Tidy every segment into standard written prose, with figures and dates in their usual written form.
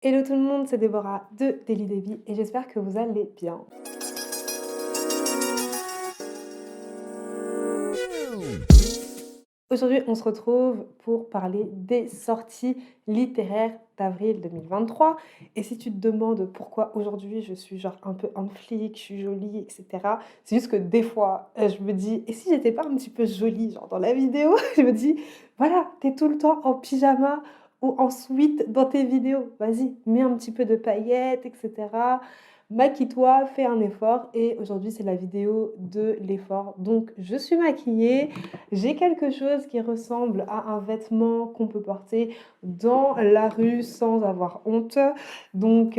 Hello tout le monde, c'est Déborah de Daily Debbie et j'espère que vous allez bien. Aujourd'hui, on se retrouve pour parler des sorties littéraires d'avril 2023. Et si tu te demandes pourquoi aujourd'hui je suis genre un peu en flic, je suis jolie, etc. C'est juste que des fois, je me dis, et si j'étais pas un petit peu jolie, genre dans la vidéo, je me dis, voilà, t'es tout le temps en pyjama ou en sweat dans tes vidéos. Vas-y, mets un petit peu de paillettes, etc. Maquille-toi, fais un effort. Et aujourd'hui, c'est la vidéo de l'effort. Donc, je suis maquillée. J'ai quelque chose qui ressemble à un vêtement qu'on peut porter dans la rue sans avoir honte. Donc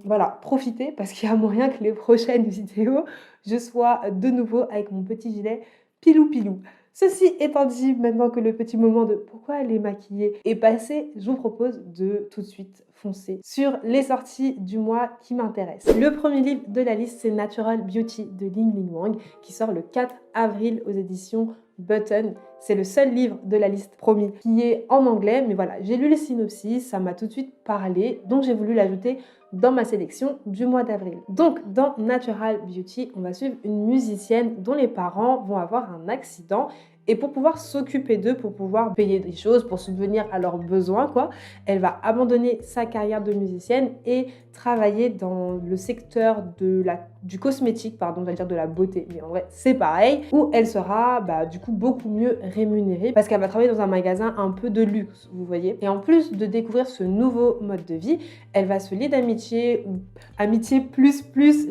voilà, profitez parce qu'il y a moyen que les prochaines vidéos, je sois de nouveau avec mon petit gilet pilou pilou. Ceci étant dit, maintenant que le petit moment de pourquoi elle est maquillée est passé, je vous propose de tout de suite foncer sur les sorties du mois qui m'intéressent. Le premier livre de la liste, c'est Natural Beauty de Ling Ling Wang qui sort le 4 avril aux éditions Button. C'est le seul livre de la liste promis qui est en anglais, mais voilà, j'ai lu le synopsis, ça m'a tout de suite parlé, donc j'ai voulu l'ajouter dans ma sélection du mois d'avril. Donc dans Natural Beauty, on va suivre une musicienne dont les parents vont avoir un accident et pour pouvoir s'occuper d'eux, pour pouvoir payer des choses, pour subvenir à leurs besoins, quoi, elle va abandonner sa carrière de musicienne et travailler dans le secteur du cosmétique, pardon, on va dire de la beauté, mais en vrai c'est pareil, où elle sera du coup beaucoup mieux rémunérée parce qu'elle va travailler dans un magasin un peu de luxe, vous voyez. Et en plus de découvrir ce nouveau mode de vie, elle va se lier d'amitié ou amitié plus,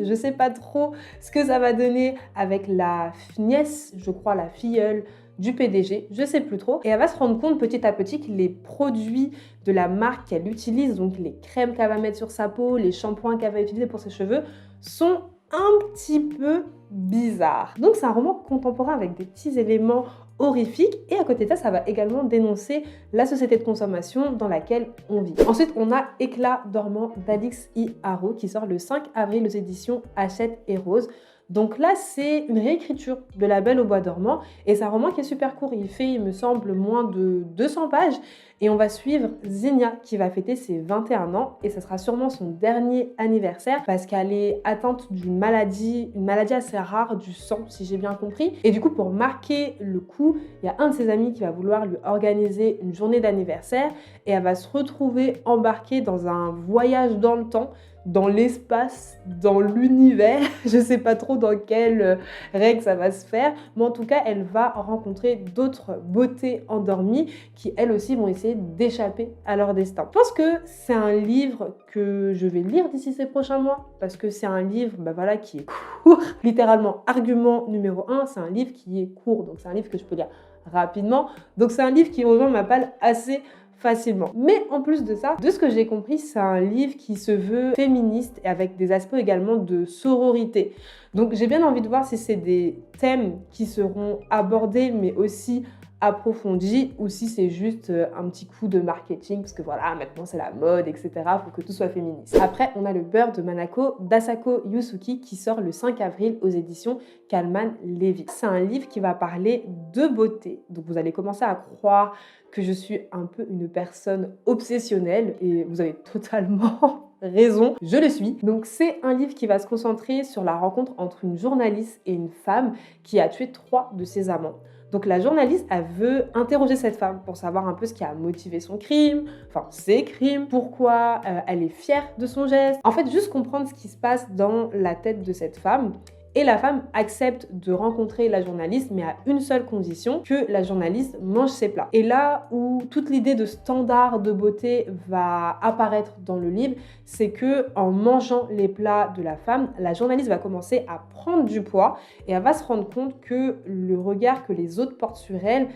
je sais pas trop ce que ça va donner avec la nièce, je crois la filleule du PDG, je sais plus trop, et elle va se rendre compte petit à petit que les produits de la marque qu'elle utilise, donc les crèmes qu'elle va mettre sur sa peau, les shampoings qu'elle va utiliser pour ses cheveux, sont un petit peu bizarres. Donc c'est un roman contemporain avec des petits éléments horrifiques et à côté de ça, ça va également dénoncer la société de consommation dans laquelle on vit. Ensuite, on a Éclat dormant d'Alix I. Harrow qui sort le 5 avril aux éditions Hachette et Rose. Donc là, c'est une réécriture de La Belle au bois dormant et c'est un roman qui est super court. Il fait, il me semble, moins de 200 pages et on va suivre Zinnia qui va fêter ses 21 ans et ce sera sûrement son dernier anniversaire parce qu'elle est atteinte d'une maladie, une maladie assez rare du sang, si j'ai bien compris. Et du coup, pour marquer le coup, il y a un de ses amis qui va vouloir lui organiser une journée d'anniversaire et elle va se retrouver embarquée dans un voyage dans le temps, dans l'espace, dans l'univers. Je sais pas trop dans quelle règle ça va se faire, mais en tout cas, elle va rencontrer d'autres beautés endormies qui, elles aussi, vont essayer d'échapper à leur destin. Je pense que c'est un livre que je vais lire d'ici ces prochains mois, parce que c'est un livre qui est court. Littéralement, argument numéro 1, c'est un livre qui est court, donc c'est un livre que je peux lire rapidement. Donc c'est un livre qui rejoint ma palle assez facilement. Mais en plus de ça, de ce que j'ai compris, c'est un livre qui se veut féministe et avec des aspects également de sororité. Donc j'ai bien envie de voir si c'est des thèmes qui seront abordés mais aussi approfondis ou si c'est juste un petit coup de marketing parce que voilà, maintenant c'est la mode, etc. Faut que tout soit féministe. Après, on a Le beurre de Manako d'Asako Yusuki qui sort le 5 avril aux éditions Kalman Levy. C'est un livre qui va parler de beauté. Donc vous allez commencer à croire que je suis un peu une personne obsessionnelle et vous avez totalement raison, je le suis. Donc c'est un livre qui va se concentrer sur la rencontre entre une journaliste et une femme qui a tué 3 de ses amants. Donc la journaliste, elle veut interroger cette femme pour savoir un peu ce qui a motivé son crime, enfin ses crimes, pourquoi elle est fière de son geste. En fait, juste comprendre ce qui se passe dans la tête de cette femme. Et la femme accepte de rencontrer la journaliste, mais à une seule condition, que la journaliste mange ses plats. Et là où toute l'idée de standard de beauté va apparaître dans le livre, c'est que en mangeant les plats de la femme, la journaliste va commencer à prendre du poids et elle va se rendre compte que le regard que les autres portent sur elle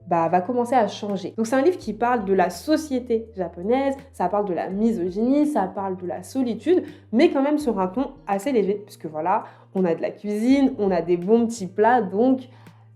va commencer à changer. Donc c'est un livre qui parle de la société japonaise, ça parle de la misogynie, ça parle de la solitude, mais quand même sur un ton assez léger, puisque voilà, on a de la cuisine, on a des bons petits plats, donc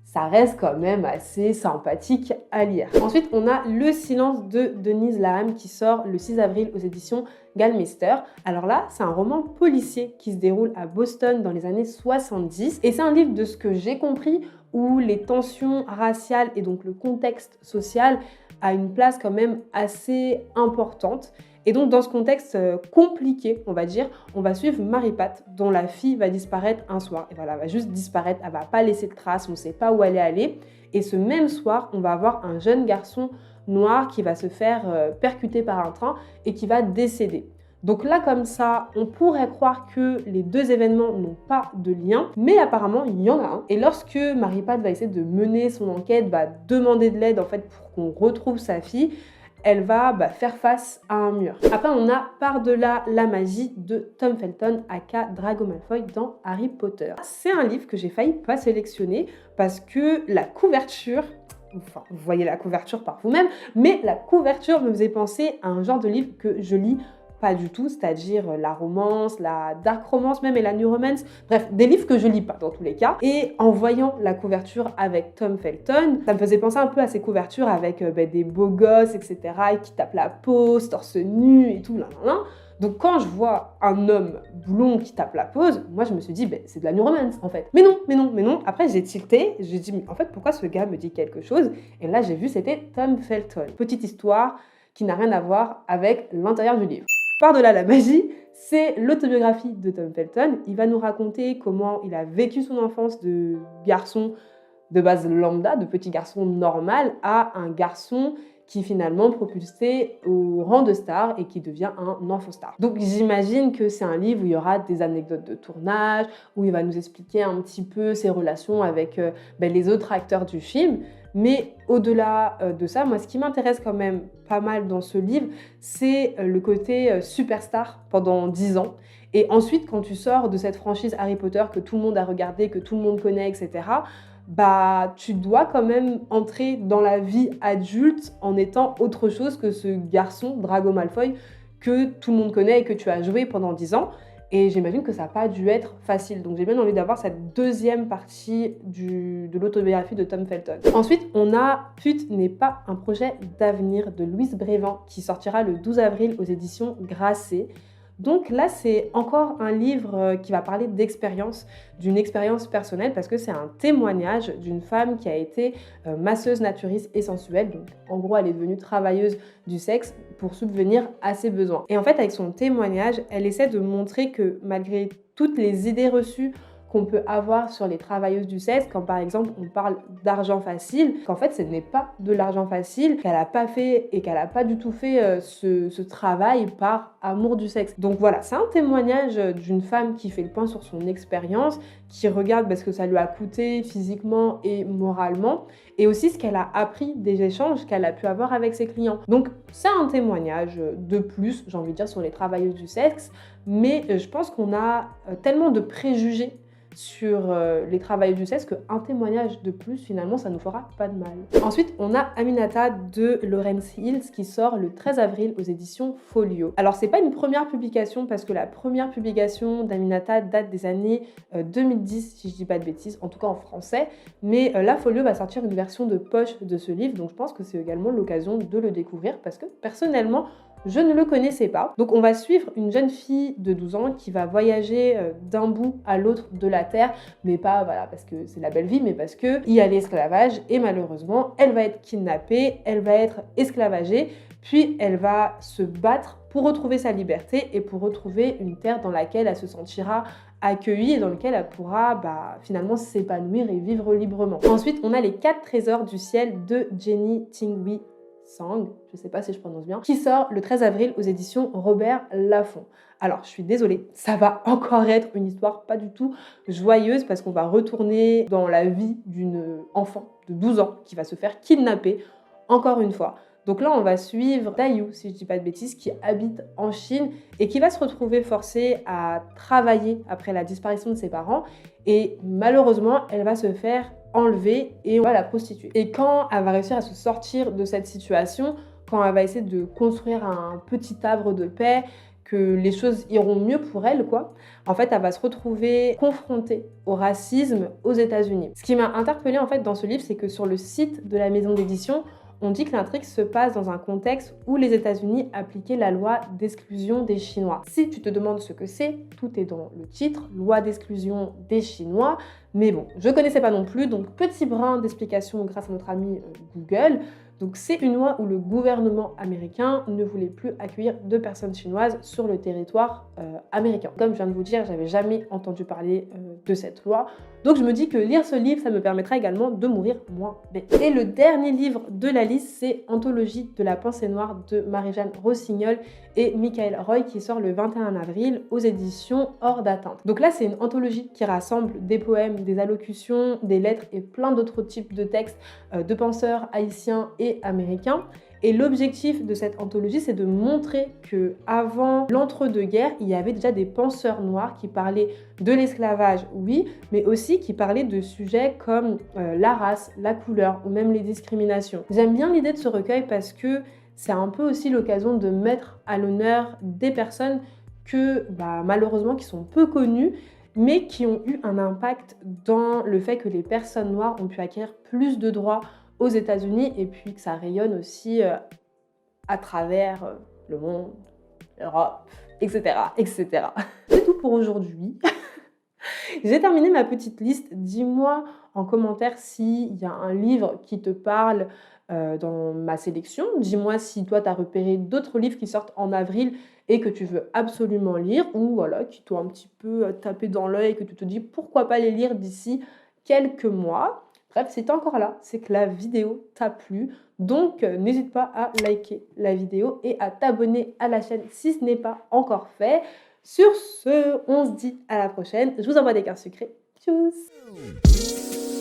ça reste quand même assez sympathique à lire. Ensuite, on a Le silence de Denise Laham qui sort le 6 avril aux éditions Gallmeister. Alors là, c'est un roman policier qui se déroule à Boston dans les années 70 et c'est un livre, de ce que j'ai compris, où les tensions raciales et donc le contexte social a une place quand même assez importante. Et donc dans ce contexte compliqué, on va dire, on va suivre Marie-Pat, dont la fille va disparaître un soir. Et voilà, elle va juste disparaître, elle va pas laisser de traces, on ne sait pas où elle est allée. Et ce même soir, on va avoir un jeune garçon noir qui va se faire percuter par un train et qui va décéder. Donc là, comme ça, on pourrait croire que les deux événements n'ont pas de lien, mais apparemment, il y en a un. Et lorsque Marie-Pat va essayer de mener son enquête, va demander de l'aide en fait pour qu'on retrouve sa fille, elle va faire face à un mur. Après, on a Par-delà la magie de Tom Felton, aka Drago Malfoy dans Harry Potter. C'est un livre que j'ai failli pas sélectionner parce que la couverture, enfin, vous voyez la couverture par vous-même, mais la couverture me faisait penser à un genre de livre que je lis pas du tout, c'est-à-dire la romance, la dark romance même et la new romance, bref, des livres que je lis pas dans tous les cas. Et en voyant la couverture avec Tom Felton, ça me faisait penser un peu à ces couvertures avec des beaux gosses, etc., et qui tapent la pose, torse nu et tout, là. Donc quand je vois un homme blond qui tape la pose, moi je me suis dit, c'est de la new romance en fait. Mais non. Après j'ai tilté, j'ai dit, mais en fait pourquoi ce gars me dit quelque chose? Et là j'ai vu c'était Tom Felton. Petite histoire qui n'a rien à voir avec l'intérieur du livre. Par-delà la magie, c'est l'autobiographie de Tom Felton. Il va nous raconter comment il a vécu son enfance de garçon de base lambda, de petit garçon normal, à un garçon qui finalement propulsé au rang de star et qui devient un enfant star. Donc j'imagine que c'est un livre où il y aura des anecdotes de tournage, où il va nous expliquer un petit peu ses relations avec les autres acteurs du film. Mais au-delà de ça, moi ce qui m'intéresse quand même pas mal dans ce livre, c'est le côté superstar pendant 10 ans. Et ensuite, quand tu sors de cette franchise Harry Potter que tout le monde a regardé, que tout le monde connaît, etc., tu dois quand même entrer dans la vie adulte en étant autre chose que ce garçon, Drago Malfoy, que tout le monde connaît et que tu as joué pendant 10 ans. Et j'imagine que ça n'a pas dû être facile. Donc j'ai bien envie d'avoir cette deuxième partie de l'autobiographie de Tom Felton. Ensuite, on a Pute n'est pas un projet d'avenir de Louise Brévin qui sortira le 12 avril aux éditions Grasset. Donc là, c'est encore un livre qui va parler d'expérience, d'une expérience personnelle, parce que c'est un témoignage d'une femme qui a été masseuse naturiste et sensuelle. Donc en gros, elle est devenue travailleuse du sexe pour subvenir à ses besoins. Et en fait, avec son témoignage, elle essaie de montrer que malgré toutes les idées reçues qu'on peut avoir sur les travailleuses du sexe, quand par exemple on parle d'argent facile, qu'en fait ce n'est pas de l'argent facile, qu'elle n'a pas fait et qu'elle n'a pas du tout fait ce travail par amour du sexe. Donc voilà, c'est un témoignage d'une femme qui fait le point sur son expérience, qui regarde ce que ça lui a coûté physiquement et moralement, et aussi ce qu'elle a appris des échanges qu'elle a pu avoir avec ses clients. Donc c'est un témoignage de plus, j'ai envie de dire, sur les travailleuses du sexe, mais je pense qu'on a tellement de préjugés sur les travailleurs du sexe qu'un témoignage de plus, finalement, ça nous fera pas de mal. Ensuite, on a Aminata de Laurence Hills qui sort le 13 avril aux éditions Folio. Alors, c'est pas une première publication parce que la première publication d'Aminata date des années 2010, si je dis pas de bêtises, en tout cas en français, mais là, Folio va sortir une version de poche de ce livre, donc je pense que c'est également l'occasion de le découvrir parce que, personnellement, je ne le connaissais pas. Donc on va suivre une jeune fille de 12 ans qui va voyager d'un bout à l'autre de la Terre, mais pas parce que c'est la belle vie, mais parce qu'il y a l'esclavage et malheureusement, elle va être kidnappée, elle va être esclavagée, puis elle va se battre pour retrouver sa liberté et pour retrouver une terre dans laquelle elle se sentira accueillie et dans laquelle elle pourra finalement s'épanouir et vivre librement. Ensuite, on a les 4 trésors du ciel de Jenny Tingui Sang, je sais pas si je prononce bien, qui sort le 13 avril aux éditions Robert Laffont. Alors, je suis désolée, ça va encore être une histoire pas du tout joyeuse parce qu'on va retourner dans la vie d'une enfant de 12 ans qui va se faire kidnapper encore une fois. Donc là, on va suivre Dayu, si je dis pas de bêtises, qui habite en Chine et qui va se retrouver forcée à travailler après la disparition de ses parents. Et malheureusement, elle va se faire enlever et on va la prostituer. Et quand elle va réussir à se sortir de cette situation, quand elle va essayer de construire un petit havre de paix, que les choses iront mieux pour elle, en fait, elle va se retrouver confrontée au racisme aux États-Unis. Ce qui m'a interpellée en fait dans ce livre, c'est que sur le site de la maison d'édition, on dit que l'intrigue se passe dans un contexte où les États-Unis appliquaient la loi d'exclusion des Chinois. Si tu te demandes ce que c'est, tout est dans le titre, loi d'exclusion des Chinois. Mais bon, je connaissais pas non plus, donc petit brin d'explication grâce à notre ami Google. Donc c'est une loi où le gouvernement américain ne voulait plus accueillir de personnes chinoises sur le territoire américain. Comme je viens de vous dire, j'avais jamais entendu parler de cette loi. Donc je me dis que lire ce livre, ça me permettra également de mourir moins bête. Et le dernier livre de la liste, c'est Anthologie de la pensée noire de Marie-Jeanne Rossignol et Michael Roy qui sort le 21 avril aux éditions Hors d'atteinte. Donc là, c'est une anthologie qui rassemble des poèmes, des allocutions, des lettres et plein d'autres types de textes de penseurs haïtiens et américains. Et l'objectif de cette anthologie, c'est de montrer que avant l'entre-deux-guerres, il y avait déjà des penseurs noirs qui parlaient de l'esclavage, oui, mais aussi qui parlaient de sujets comme la race, la couleur ou même les discriminations. J'aime bien l'idée de ce recueil parce que c'est un peu aussi l'occasion de mettre à l'honneur des personnes que malheureusement qui sont peu connues, mais qui ont eu un impact dans le fait que les personnes noires ont pu acquérir plus de droits aux États-Unis et puis que ça rayonne aussi à travers le monde, l'Europe, etc., etc. C'est tout pour aujourd'hui. J'ai terminé ma petite liste. Dis-moi en commentaire s'il y a un livre qui te parle dans ma sélection. Dis-moi si toi, tu as repéré d'autres livres qui sortent en avril et que tu veux absolument lire ou voilà, qui t'ont un petit peu tapé dans l'œil et que tu te dis pourquoi pas les lire d'ici quelques mois. Bref, si t'es encore là, c'est que la vidéo t'a plu. Donc, n'hésite pas à liker la vidéo et à t'abonner à la chaîne si ce n'est pas encore fait. Sur ce, on se dit à la prochaine. Je vous envoie des cartes sucrées. Tchuss!